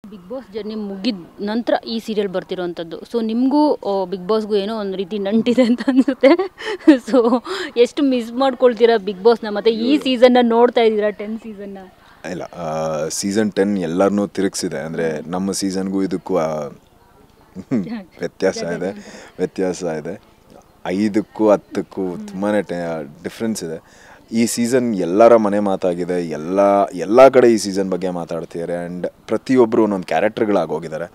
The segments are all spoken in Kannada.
ಬಿಗ್ ಬಾಸ್ ಜರ್ನಿ ಮುಗಿದ ನಂತರ ಈ ಸೀರಿಯಲ್ ಬರ್ತಿರೋವಂಥದ್ದು. ಸೊ ನಿಮಗೂ ಬಿಗ್ ಬಾಸ್ಗೂ ಏನೋ ಒಂದು ರೀತಿ ನಂಟಿದೆ ಅಂತ ಅನಿಸುತ್ತೆ. ಸೊ ಎಷ್ಟು ಮಿಸ್ ಮಾಡ್ಕೊಳ್ತೀರಾ ಬಿಗ್ ಬಾಸ್ನ, ಮತ್ತು ಈ ಸೀಸನ್ನ ನೋಡ್ತಾ ಇದ್ದೀರಾ 10 ಸೀಸನ್ನ? ಇಲ್ಲ, ಸೀಸನ್ 10 ಎಲ್ಲರನ್ನೂ ತಿರುಗಿಸಿದೆ. ಅಂದರೆ ನಮ್ಮ ಸೀಸನ್ಗೂ ಇದಕ್ಕೂ ವ್ಯತ್ಯಾಸ ಇದೆ. 5ಕ್ಕೂ 10ಕ್ಕೂ ತುಂಬಾ ಡಿಫ್ರೆನ್ಸ್ ಇದೆ. ಈ ಸೀಸನ್ ಎಲ್ಲರ ಮನೆ ಮಾತಾಗಿದೆ. ಎಲ್ಲ ಕಡೆ ಈ ಸೀಸನ್ ಬಗ್ಗೆ ಮಾತಾಡ್ತಿದ್ದಾರೆ. ಆ್ಯಂಡ್ ಪ್ರತಿಯೊಬ್ಬರು ಒಂದೊಂದು ಕ್ಯಾರೆಕ್ಟರ್ಗಳಾಗೋಗಿದ್ದಾರೆ.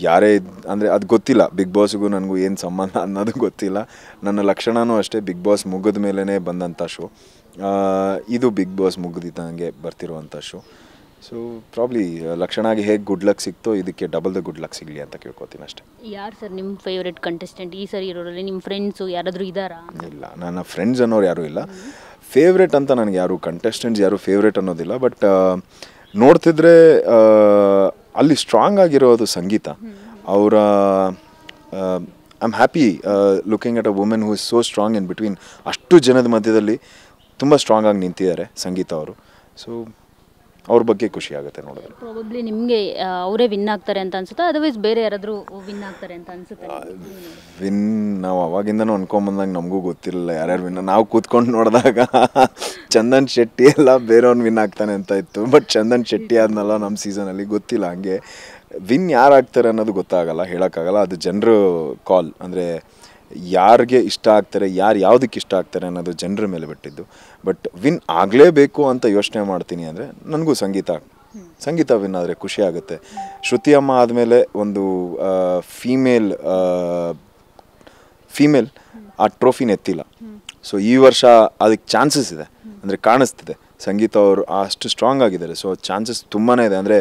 ಯಾರೇ ಅಂದರೆ ಅದು ಗೊತ್ತಿಲ್ಲ, ಬಿಗ್ ಬಾಸ್ಗೂ ನನಗೂ ಏನು ಸಂಬಂಧ ಅನ್ನೋದು ಗೊತ್ತಿಲ್ಲ. ನನ್ನ ಲಕ್ಷಣವೂ ಅಷ್ಟೇ, ಬಿಗ್ ಬಾಸ್ ಮುಗಿದ ಮೇಲೇ ಬಂದಂಥ ಶೋ. ಇದು ಬಿಗ್ ಬಾಸ್ ಮುಗಿದಿದ್ದಂಗೆ ಬರ್ತಿರುವಂಥ ಶೋ. ಸೊ ಪ್ರಾಬ್ಲಿ ಲಕ್ಷಣಾಗಿ ಹೇಗೆ ಗುಡ್ ಲಕ್ ಸಿಕ್ತೋ ಇದಕ್ಕೆ ಡಬಲ್ ದ ಗುಡ್ ಲಕ್ ಸಿಗಲಿ ಅಂತ ಕೇಳ್ಕೊತೀನಿ ಅಷ್ಟೇ. ಯಾರು ಸರ್ ನಿಮ್ಮ ಫೇವ್ರೆಟ್ ಕಂಟೆಸ್ಟೆಂಟ್ ಈ ಸರಿ ಇರೋರಲ್ಲಿ? ನಿಮ್ಮ ಫ್ರೆಂಡ್ಸು ಯಾರಾದರೂ ಇದ್ದಾರಾ? ಇಲ್ಲ, ನನ್ನ ಫ್ರೆಂಡ್ಸ್ ಅನ್ನೋರು ಯಾರೂ ಇಲ್ಲ. ಫೇವ್ರೇಟ್ ಅಂತ ನನಗೆ ಯಾರು ಕಂಟೆಸ್ಟೆಂಟ್ಸ್ ಯಾರು ಫೇವ್ರೇಟ್ ಅನ್ನೋದಿಲ್ಲ. ಬಟ್ ನೋಡ್ತಿದ್ರೆ ಅಲ್ಲಿ ಸ್ಟ್ರಾಂಗ್ ಆಗಿರೋದು ಸಂಗೀತ. ಅವರ I am happy looking at a women who is so strong in between. ಅಷ್ಟು ಜನದ ಮಧ್ಯದಲ್ಲಿ ತುಂಬ ಸ್ಟ್ರಾಂಗ್ ಆಗಿ ನಿಂತಿದ್ದಾರೆ ಸಂಗೀತ ಅವರು. ಸೊ ಅವ್ರ ಬಗ್ಗೆ ಖುಷಿ ಆಗುತ್ತೆ ನೋಡಿದ್ರೆ. ಪ್ರಾಬಬ್ಲಿ ನಿಮಗೆ ಅವರೇ ವಿನ್ ಆಗ್ತಾರೆ ಅಂತ ಅನ್ಸುತ್ತಾ, ಅದರ್ವೈಸ್ ಬೇರೆ ಯಾರಾದರೂ ವಿನ್ ಆಗ್ತಾರೆ ಅಂತ ಅನ್ಸುತ್ತೆ? ವಿನ್ ನಾವು ಅವಾಗಿಂದನೂ ಅನ್ಕೊಂಬಂದಾಗ ನಮಗೂ ಗೊತ್ತಿರಲಿಲ್ಲ ಯಾರ್ಯಾರು ವಿನ್. ನಾವು ಕೂತ್ಕೊಂಡು ನೋಡಿದಾಗ ಚಂದನ್ ಶೆಟ್ಟಿ ಎಲ್ಲ ಬೇರೆಯವ್ನು ವಿನ್ ಆಗ್ತಾನೆ ಅಂತ ಇತ್ತು. ಬಟ್ ಚಂದನ್ ಶೆಟ್ಟಿ ಆದ್ನಲ್ಲ ನಮ್ಮ ಸೀಸನಲ್ಲಿ, ಗೊತ್ತಿಲ್ಲ. ಹಂಗೆ ವಿನ್ ಯಾರು ಆಗ್ತಾರೆ ಅನ್ನೋದು ಗೊತ್ತಾಗಲ್ಲ, ಹೇಳೋಕ್ಕಾಗಲ್ಲ. ಅದು ಜನರು ಕಾಲ್. ಅಂದರೆ ಯಾರಿಗೆ ಇಷ್ಟ ಆಗ್ತಾರೆ, ಯಾವುದಕ್ಕೆ ಇಷ್ಟ ಆಗ್ತಾರೆ ಅನ್ನೋದು ಜನರ ಮೇಲೆ ಬಿಟ್ಟಿದ್ದು. ಬಟ್ ವಿನ್ ಆಗಲೇಬೇಕು ಅಂತ ಯೋಚನೆ ಮಾಡ್ತೀನಿ ಅಂದರೆ ನನಗೂ ಸಂಗೀತ ವಿನ್ ಆದರೆ ಖುಷಿ ಆಗುತ್ತೆ. ಶ್ರುತಿ ಅಮ್ಮ ಆದಮೇಲೆ ಒಂದು ಫೀಮೇಲ್ ಆ ಟ್ರೋಫಿನ ಎತ್ತಿಲ್ಲ. ಸೊ ಈ ವರ್ಷ ಅದಕ್ಕೆ ಚಾನ್ಸಸ್ ಇದೆ, ಅಂದರೆ ಕಾಣಿಸ್ತಿದೆ. ಸಂಗೀತ ಅವರು ಅಷ್ಟು ಸ್ಟ್ರಾಂಗ್ ಆಗಿದ್ದಾರೆ. ಸೊ ಚಾನ್ಸಸ್ ತುಂಬಾ ಇದೆ. ಅಂದರೆ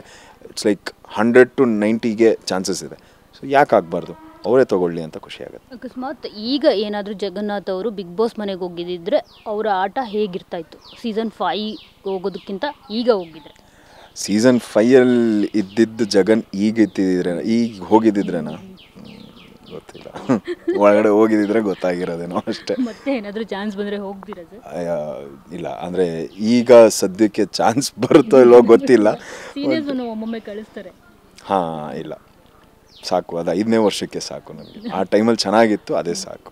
ಇಟ್ಸ್ ಲೈಕ್ 100 to 90ಗೆ ಚಾನ್ಸಸ್ ಇದೆ. ಸೊ ಯಾಕೆ ಆಗಬಾರ್ದು, ಅವರೇ ತೊಗೊಳ್ಳಿ ಅಂತ ಖುಷಿ ಆಗುತ್ತೆ. ಅಕಸ್ಮಾತ್ ಈಗ ಏನಾದರೂ ಜಗನ್ನಾಥ್ ಅವರು ಬಿಗ್ ಬಾಸ್ ಮನೆಗೆ ಹೋಗಿದ್ದಿದ್ರೆ ಅವರ ಆಟ ಹೇಗಿರ್ತಾಯಿತ್ತು? ಸೀಸನ್ 5 ಹೋಗೋದಕ್ಕಿಂತ ಈಗ ಹೋಗಿದ್ರೆ? ಸೀಸನ್ 5ಅಲ್ಲಿ ಇದ್ದಿದ್ದು ಜಗನ್ ಈಗ ಹೋಗಿದ್ದಿದ್ರೇನಾ ಗೊತ್ತಿಲ್ಲ. ಒಳಗಡೆ ಹೋಗಿದ್ದಿದ್ರೆ ಗೊತ್ತಾಗಿರೋದೇನೋ ಅಷ್ಟೇ. ಮತ್ತೆ ಏನಾದರೂ ಚಾನ್ಸ್ ಬಂದರೆ ಹೋಗ್ದಿರೋದು? ಇಲ್ಲ, ಅಂದರೆ ಈಗ ಸದ್ಯಕ್ಕೆ ಚಾನ್ಸ್ ಬರುತ್ತೋ ಇಲ್ಲೋ ಗೊತ್ತಿಲ್ಲ. ಸೀರಿಯಸ್ಸನ್ನು ಒಮ್ಮೊಮ್ಮೆ ಕಳಿಸ್ತಾರೆ. ಇಲ್ಲ ಸಾಕು, ಅದು 5ನೇ ವರ್ಷಕ್ಕೆ ಸಾಕು ನನಗೆ. ಆ ಟೈಮಲ್ಲಿ ಚೆನ್ನಾಗಿತ್ತು, ಅದೇ ಸಾಕು.